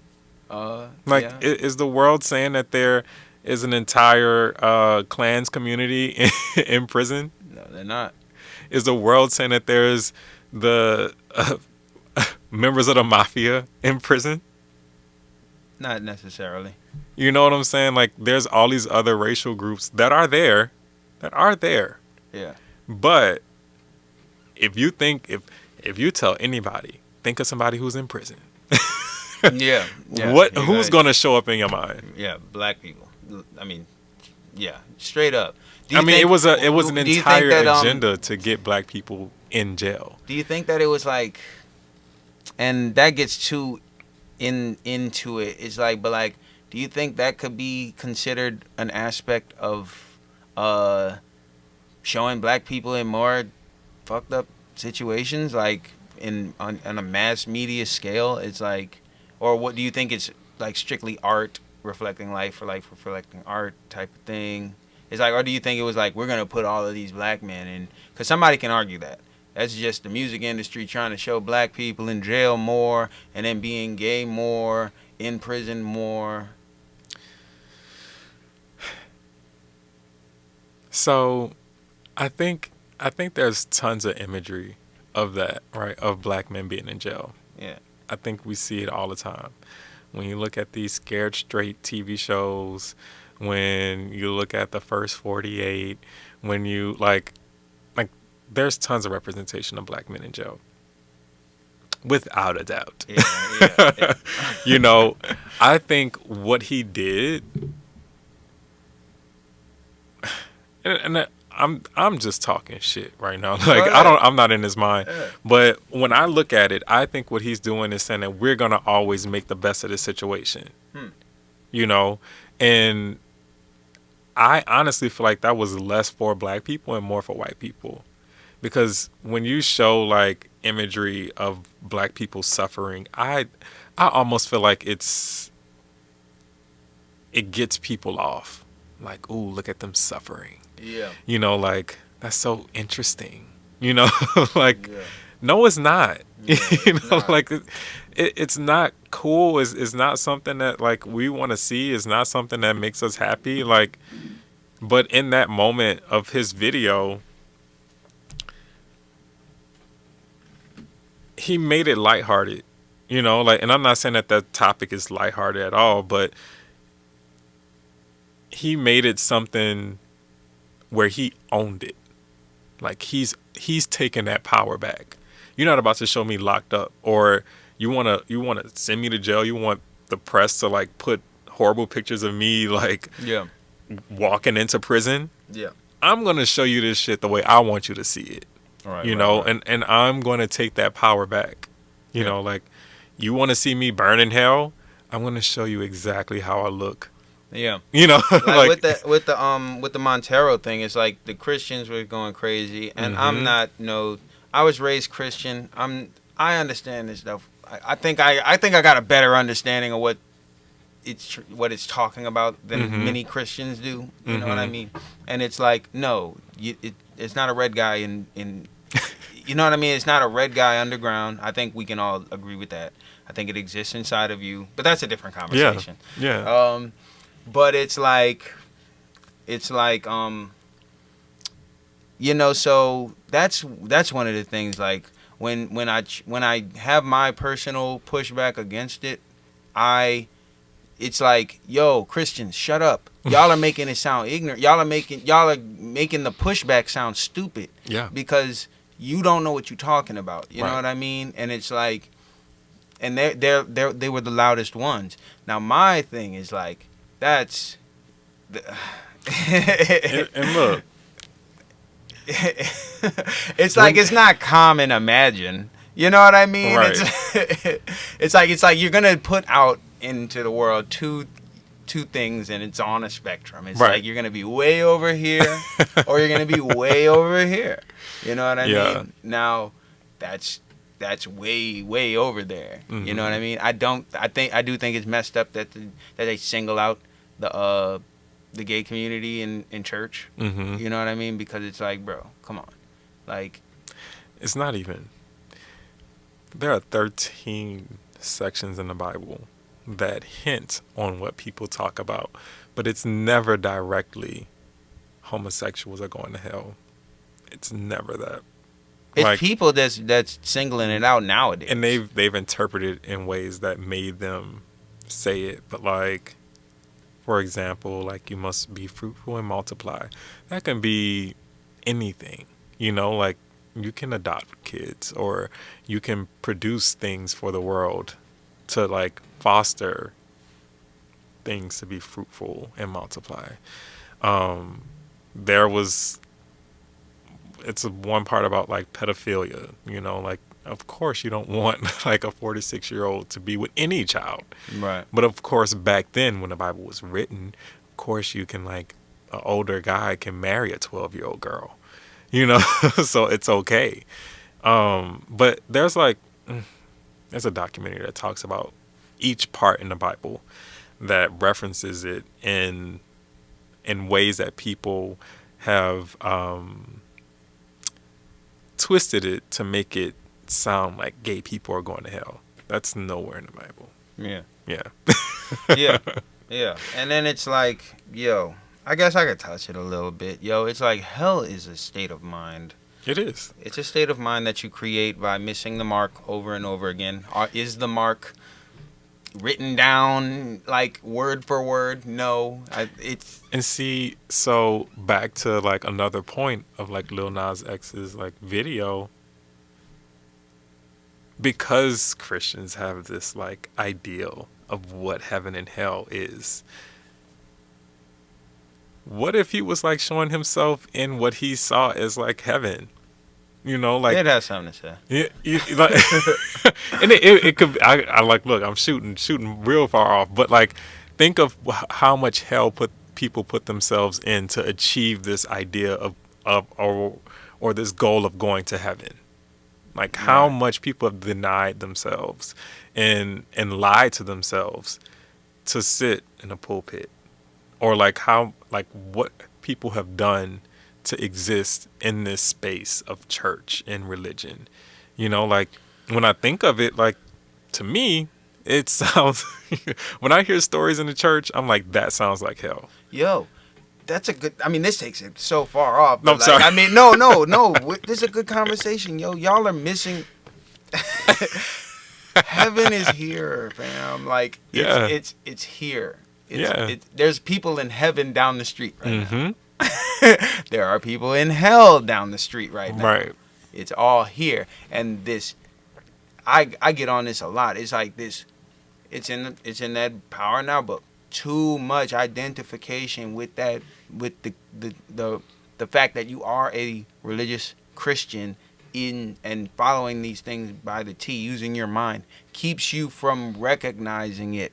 Is the world saying that there is an entire Klans community in prison? No, they're not. Is the world saying that there's the members of the mafia in prison? Not necessarily. You know what I'm saying? Like, there's all these other racial groups that are there. Yeah. But if you tell anybody, think of somebody who's in prison. Yeah. Who's going to show up in your mind? Yeah, black people. I mean, yeah, straight up. It was an entire that, agenda to get black people in jail. Do you think that it was like, and that gets too into it? It's like, but like, do you think that could be considered an aspect of showing black people in more fucked up situations, like on a mass media scale? It's like, or what do you think it's like strictly art reflecting life or life reflecting art type of thing? It's like, or do you think it was like, we're gonna put all of these black men in? Because somebody can argue that that's just the music industry trying to show black people in jail more and then being gay more, in prison more. So I think there's tons of imagery of that, right? Of black men being in jail. Yeah. I think we see it all the time. When you look at these Scared Straight TV shows, when you look at the First 48, when you like there's tons of representation of black men in jail. Without a doubt. Yeah. I think what he did, and I'm just talking shit right now. Like, I'm not in his mind. Yeah. But when I look at it, I think what he's doing is saying that we're gonna always make the best of the situation. And I honestly feel like that was less for black people and more for white people. Because when you show like imagery of black people suffering, I almost feel like it gets people off. Like, ooh, look at them suffering. Yeah. Like, that's so interesting. Like, yeah. No, it's not. Yeah, it's not. Like, it's not cool. It's not something that like we want to see. It's not something that makes us happy. Like, but in that moment of his video, he made it lighthearted, like, and I'm not saying that topic is lighthearted at all, but he made it something where he owned it. Like, he's taking that power back. You're not about to show me locked up, or you want to send me to jail. You want the press to like put horrible pictures of me like walking into prison. Yeah. I'm going to show you this shit the way I want you to see it. Right, right. And I'm going to take that power back. Like, you want to see me burn in hell? I'm going to show you exactly how I look Yeah. You know, Like with the Montero thing, it's like the Christians were going crazy, and I'm not I was raised Christian. I understand this stuff. I think I got a better understanding of what it's talking about than many Christians do. You know what I mean? And it's like, no, it's not a red guy in you know what I mean? It's not a red guy underground. I think we can all agree with that. I think it exists inside of you, but that's a different conversation. Yeah. But it's like so that's one of the things, like when I have my personal pushback against it, it's like, yo, Christians, shut up. Y'all are making it sound ignorant. Y'all are making the pushback sound stupid. Yeah. Because you don't know what you're talking about. You know what I mean? And it's like, and they were the loudest ones. Now my thing is like, that's and look, it's like, it's not common imagine. You know what I mean? Right. It's like you're gonna put out into the world two things, and it's on a spectrum. It's like you're gonna be way over here, or you're gonna be way over here. You know what I mean? Now, that's way over there. You know what I mean? I do think it's messed up that they single out the gay community in church. You know what I mean? Because it's like, bro, come on, like, it's not even. There are 13 sections in the Bible that hint on what people talk about, but it's never directly homosexuals are going to hell. It's never that. It's like, people that's singling it out nowadays, and they've interpreted it in ways that made them say it. But like, for example, like, you must be fruitful and multiply. That can be anything, you know, like, you can adopt kids, or you can produce things for the world to like foster things to be fruitful and multiply. It's one part about like pedophilia, you know, like, of course you don't want like a 46-year-old to be with any child. right? But of course, back then when the Bible was written, of course you can, like, an older guy can marry a 12-year-old girl, you know, so it's okay. But there's a documentary that talks about each part in the Bible that references it in ways that people have twisted it to make it sound like gay people are going to hell. That's nowhere in the Bible. Yeah. Yeah. Yeah. And then it's like, yo, I guess I could touch it a little bit. Yo, it's like, hell is a state of mind. It is. It's a state of mind that you create by missing the mark over and over again. Is the mark written down like word for word? No. And see, so back to like another point of like Lil Nas X's like video, because Christians have this like ideal of what heaven and hell is. What if he was like showing himself in what he saw as like heaven? You know, like, it has something to say. Yeah, like, and it could. I like, look, I'm shooting real far off, but like, think of how much hell people put themselves in to achieve this idea or this goal of going to heaven. Like, how much people have denied themselves and lied to themselves to sit in a pulpit, or like what people have done to exist in this space of church and religion. You know, like, when I think of it, like, to me, it sounds, when I hear stories in the church, I'm like, that sounds like hell. Yo, that's a good, I mean, this takes it so far off. No, I'm sorry. I mean, no. This is a good conversation. Yo, y'all are missing. Heaven is here, fam. Like, it's here. There's people in heaven down the street right now. There are people in hell down the street right now. Right. It's all here. And this, I get on this a lot. It's like this, it's in that Power Now book. Too much identification with that, with the fact that you are a religious Christian and following these things by the T, using your mind, keeps you from recognizing it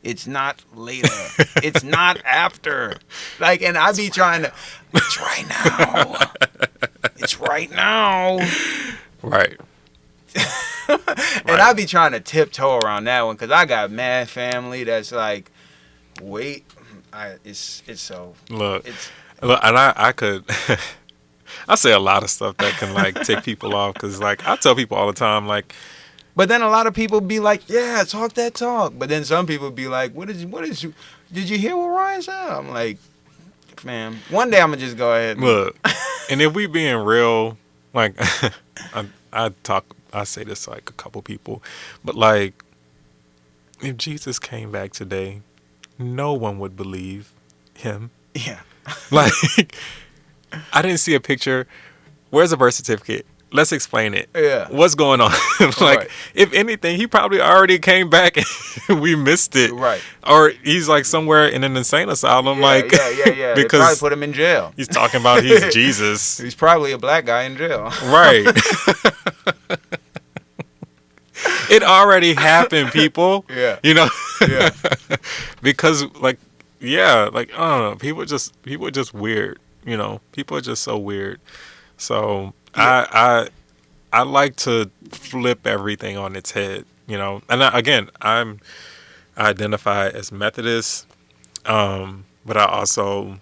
It's not later. It's not after. Like, and I be trying to. It's right now. It's right now. Right. And I be trying to tiptoe around that one because I got mad family that's like, wait, it's so. Look, and I could. I say a lot of stuff that can like tick people off because like I tell people all the time like. But then a lot of people be like, yeah, talk that talk. But then some people be like, did you hear what Ryan said? I'm like, man, one day I'm gonna just go ahead. Look, and if we being real, like I say this to like a couple people, but like if Jesus came back today, no one would believe him. Yeah. Like I didn't see a picture. Where's the birth certificate? Let's explain it. Yeah. What's going on? Like, right. If anything, he probably already came back and we missed it. Right. Or he's like somewhere in an insane asylum. Yeah, like, yeah. They probably put him in jail. He's talking about he's Jesus. He's probably a black guy in jail. Right. It already happened, people. Yeah. You know? Yeah. Because, like, yeah, like, I don't know. People are just weird. You know? People are just so weird. So... Yeah. I like to flip everything on its head, you know. And I identify as Methodist, but I also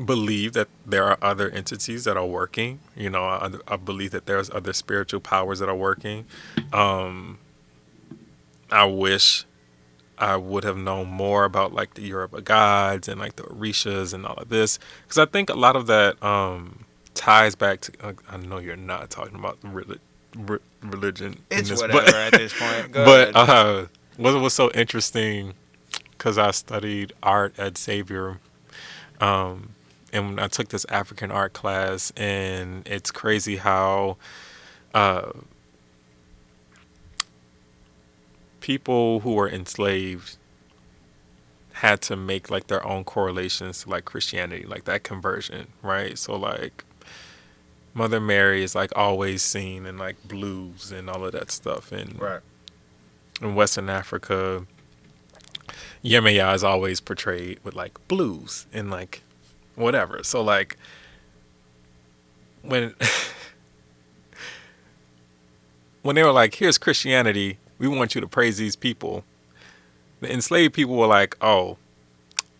believe that there are other entities that are working. You know, I believe that there's other spiritual powers that are working. I wish I would have known more about like the Yoruba gods and like the Orishas and all of this, because I think a lot of that ties back to. I know you're not talking about religion. It's this, whatever at this point. Go but ahead. what was so interesting, because I studied art at Xavier, and I took this African art class, and it's crazy how people who were enslaved had to make like their own correlations to like Christianity, like that conversion, right? So like Mother Mary is like always seen in like blues and all of that stuff, and right. in Western Africa, Yemaya is always portrayed with like blues and like whatever. So like when they were like, here's Christianity, we want you to praise these people, the enslaved people were like, oh,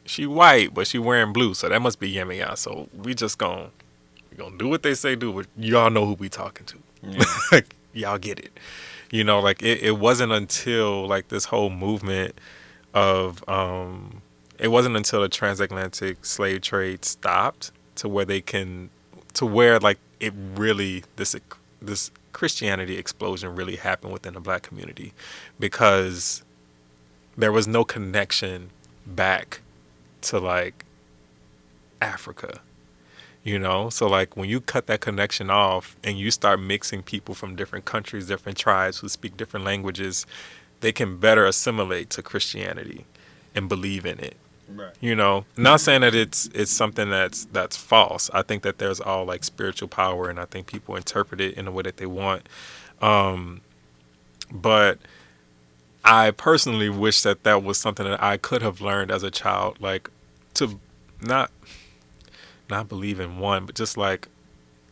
she white, but she wearing blue, so that must be Yemaya. So we just gonna do what they say do, but y'all know who we talking to. Yeah. Like, y'all get it. You know, like it wasn't until like this whole movement of it wasn't until the transatlantic slave trade stopped to where like it really this Christianity explosion really happened within the black community, because there was no connection back to like Africa, you know? So like when you cut that connection off and you start mixing people from different countries, different tribes who speak different languages, they can better assimilate to Christianity and believe in it. Right. You know, not saying that it's something that's false. I think that there's all like spiritual power, and I think people interpret it in the way that they want. But I personally wish that was something that I could have learned as a child, like to not believe in one, but just like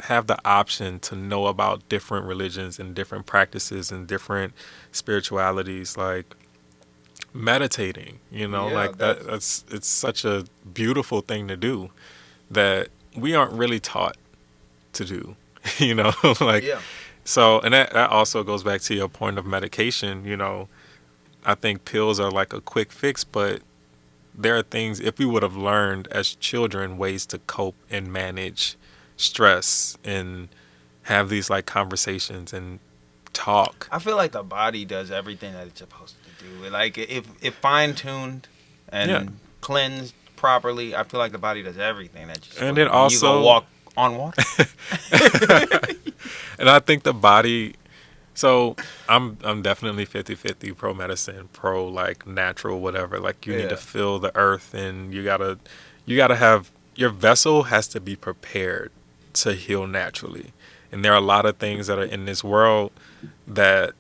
have the option to know about different religions and different practices and different spiritualities, like meditating, you know, like it's such a beautiful thing to do that we aren't really taught to do, you know, like, yeah. So, and that also goes back to your point of medication, you know. I think pills are like a quick fix, but there are things, if we would have learned as children ways to cope and manage stress and have these like conversations and talk. I feel like the body does everything that it's supposed to do. Like if fine-tuned and cleansed properly, I feel like the body does everything that you're and then also you go walk on water. And I think the body, so I'm definitely 50-50 pro medicine, pro like natural, whatever. Like you need to feel the earth, and you gotta have, your vessel has to be prepared to heal naturally. And there are a lot of things that are in this world that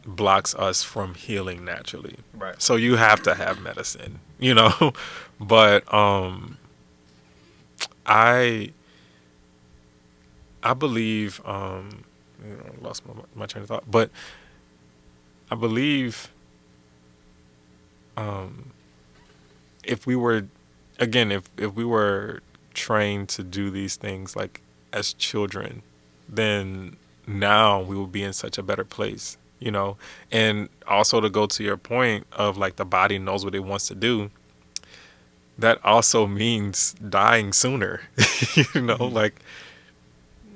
blocks us from healing naturally. Right. So you have to have medicine, you know. But I believe lost my train of thought, but I believe if we were again if we were trained to do these things like as children, then now we will be in such a better place, you know. And also to go to your point of like the body knows what it wants to do, that also means dying sooner. You know, like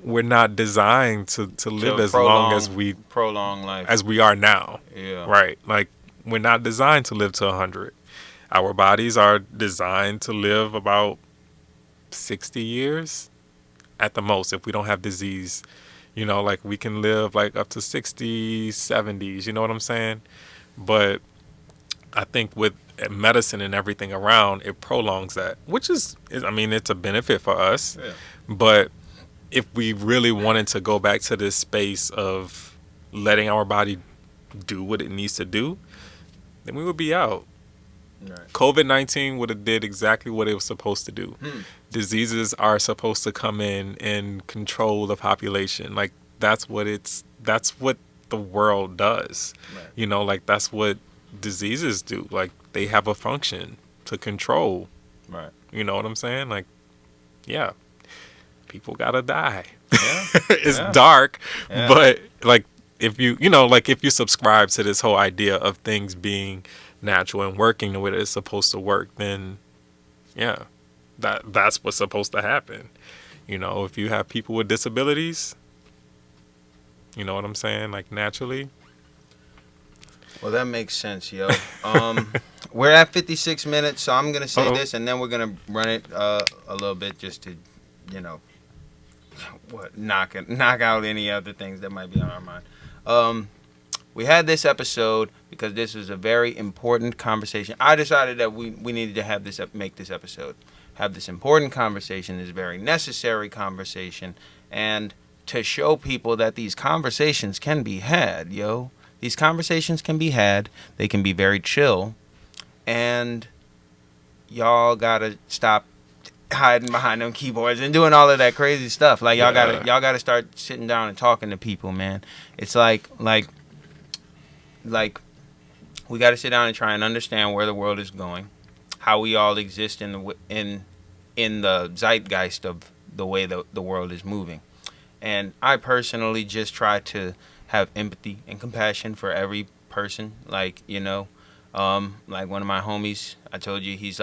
we're not designed to live as long as we prolong life as we are now. Yeah. Right. Like we're not designed to live to 100. Our bodies are designed to live about 60 years at the most if we don't have disease. You know, like we can live like up to 60s, 70s, you know what I'm saying? But I think with medicine and everything around, it prolongs that, which is, I mean, it's a benefit for us. Yeah. But if we really wanted to go back to this space of letting our body do what it needs to do, then we would be out. Right. COVID-19 would have did exactly what it was supposed to do. Diseases are supposed to come in and control the population. Like that's what the world does. Right. You know, like that's what diseases do. Like they have a function to control. Right. You know what I'm saying? Like, yeah, people gotta die. Yeah. It's Yeah. dark, Yeah. but like if you like if you subscribe to this whole idea of things being natural and working the way that it's supposed to work, then yeah, that's what's supposed to happen. You know, if you have people with disabilities, you know what I'm saying, like naturally. Well, that makes sense, yo. We're at 56 minutes, so I'm gonna say this, and then we're gonna run it a little bit just to, you know, knock out any other things that might be on our mind. We had this episode because this was a very important conversation. I decided that we needed to have this make this episode, have this important conversation, this very necessary conversation, and to show people that these conversations can be had, yo. These conversations can be had. They can be very chill, and y'all gotta stop hiding behind them keyboards and doing all of that crazy stuff. Like y'all gotta start sitting down and talking to people, man. It's like we got to sit down and try and understand where the world is going, how we all exist in the zeitgeist of the way the world is moving. And I personally just try to have empathy and compassion for every person. Like, you know, like one of my homies, I told you, he's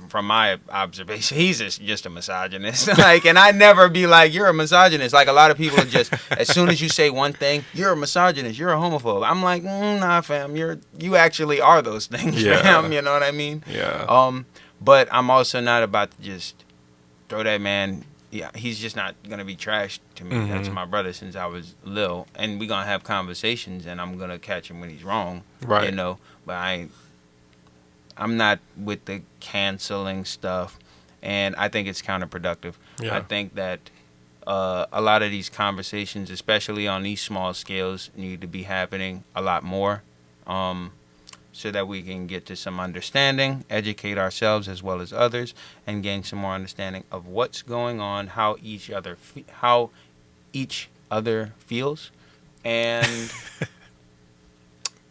from my observation, he's just a misogynist. Like, and I never be like, you're a misogynist. Like a lot of people are just, as soon as you say one thing, you're a misogynist, you're a homophobe. I'm like, nah, fam, you actually are those things, fam. You know what I mean? Yeah. But I'm also not about to just throw that man. Yeah, he's just not gonna be trashed to me. That's my brother since I was little, and we gonna have conversations, and I'm gonna catch him when he's wrong. Right. You know, but I'm not with the canceling stuff, and I think it's counterproductive. Yeah. I think that a lot of these conversations, especially on these small scales, need to be happening a lot more, so that we can get to some understanding, educate ourselves as well as others, and gain some more understanding of what's going on, how each other feels, and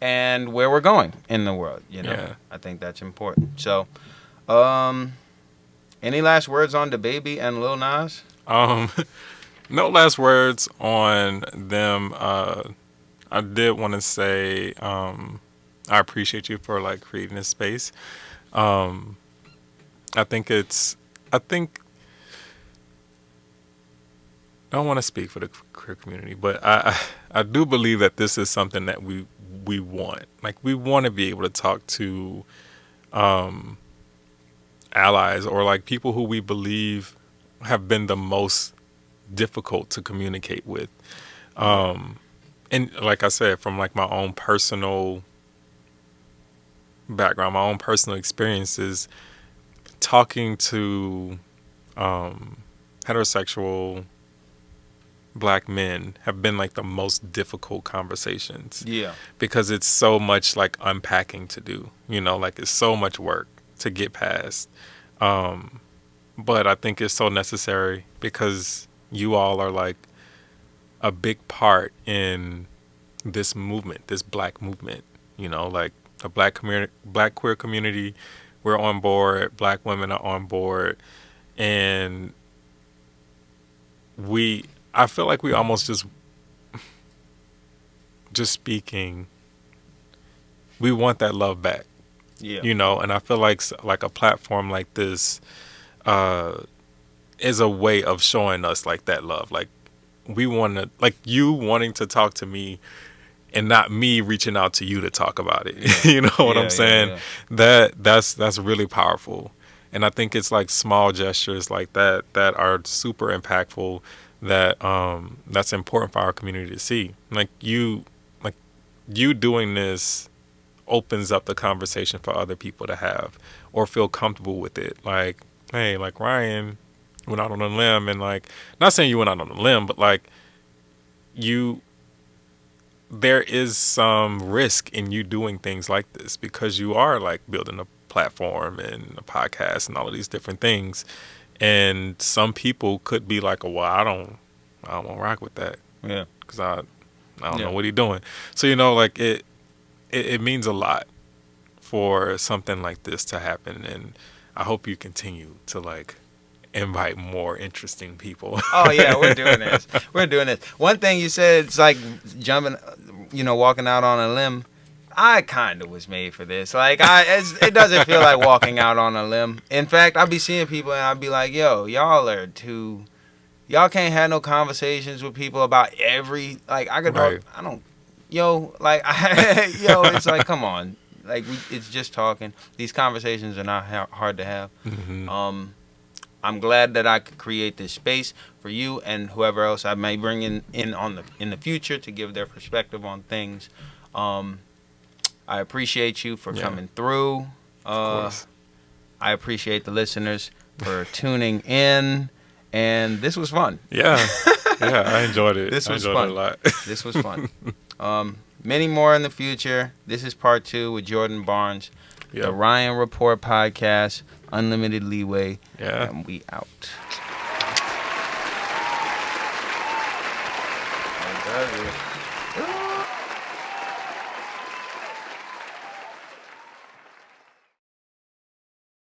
and where we're going in the world, you know. Yeah. I think that's important. So, any last words on Dababy and Lil Nas? No last words on them. I did want to say I appreciate you for like creating this space. I think I don't want to speak for the queer community, but I do believe that this is something that we want. Like we want to be able to talk to allies or like people who we believe have been the most difficult to communicate with. And like I said, from like my own personal background, my own personal experiences, talking to heterosexual black men have been like the most difficult conversations. Yeah. Because it's so much like unpacking to do, like it's so much work to get past. But I think it's so necessary because you all are like a big part in this movement, this black movement, like the black community, black queer community, we're on board, black women are on board. And I feel like we almost just speaking, we want that love back. Yeah. And I feel like a platform like this is a way of showing us like that love. Like we want to, like you wanting to talk to me and not me reaching out to you to talk about it. Yeah. You know what I'm saying? Yeah. That's really powerful. And I think it's like small gestures like that are super impactful, that's important for our community to see. Like you doing this opens up the conversation for other people to have or feel comfortable with it. Like, hey, like Ryan went out on a limb, and like, not saying you went out on a limb, but like there is some risk in you doing things like this because you are like building a platform and a podcast and all of these different things. And some people could be like, well, I don't want to rock with that. Yeah. Because I don't know what he's doing. So, like it means a lot for something like this to happen. And I hope you continue to like invite more interesting people. Oh yeah, we're doing this. We're doing this. One thing you said, it's like jumping, walking out on a limb. I kind of was made for this. Like, it doesn't feel like walking out on a limb. In fact, I'll be seeing people and I'll be like, yo, y'all can't have no conversations with people about it's like, come on. Like, it's just talking. These conversations are not hard to have. Mm-hmm. I'm glad that I could create this space for you and whoever else I may bring in the future to give their perspective on things. I appreciate you for coming through. Of course. I appreciate the listeners for tuning in, and this was fun. Yeah, I enjoyed it. This was fun. It a lot. This was fun. Many more in the future. This is part 2 with Jourdan Barnes, the Ryan Report podcast, Unlimited Leeway, and we out. That does it.